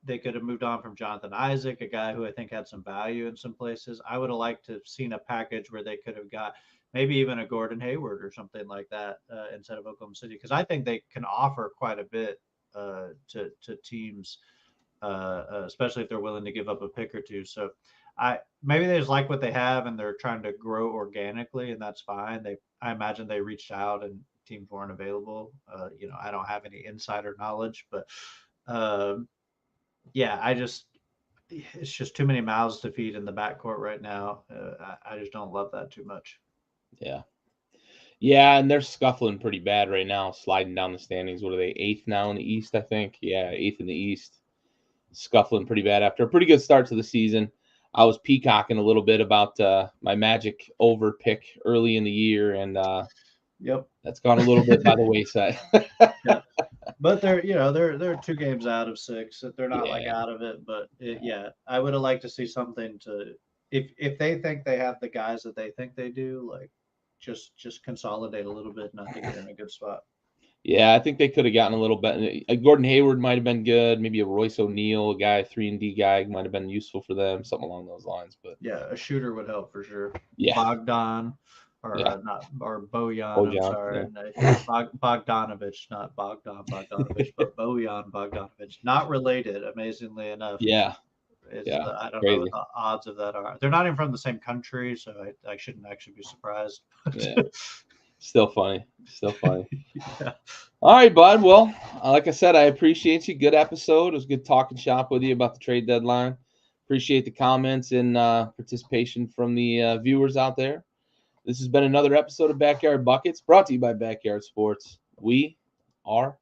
They could have moved on from Jonathan Isaac, a guy who I think had some value in some places. I would have liked to have seen a package where they could have got maybe even a Gordon Hayward or something like that instead of Oklahoma City, because I think they can offer quite a bit to teams, especially if they're willing to give up a pick or two. So maybe they just like what they have and they're trying to grow organically, and that's fine. I imagine they reached out and teams weren't available. I don't have any insider knowledge, but it's just too many mouths to feed in the backcourt right now. I just don't love that too much. Yeah. Yeah, and they're scuffling pretty bad right now, sliding down the standings. What are they, 8th now in the East, I think? Yeah, 8th in the East. Scuffling pretty bad after a pretty good start to the season. I was peacocking a little bit about my Magic over pick early in the year, and yep, that's gone a little bit by the wayside. Yeah. But they're 2 games out of 6. They're not like out of it, but I would have liked to see something to if they think they have the guys that they think they do, like just consolidate a little bit, and I think they're in a good spot. Yeah, I think they could have gotten a little bit. Gordon Hayward might have been good. Maybe a Royce O'Neal, a guy, 3-and-D guy, might have been useful for them, something along those lines. But yeah, a shooter would help for sure. Yeah, Bogdan or Bojan. I'm sorry, Bogdanovich, not Bogdanovich, but Bojan Bogdanovich. Not related, amazingly enough. Yeah. I don't know what the odds of that are. They're not even from the same country, so I shouldn't actually be surprised. Yeah. Still funny. Yeah. All right, bud. Well, like I said, I appreciate you. Good episode. It was good talking shop with you about the trade deadline. Appreciate the comments and participation from the viewers out there. This has been another episode of Backyard Buckets, brought to you by Backyard Sports. We are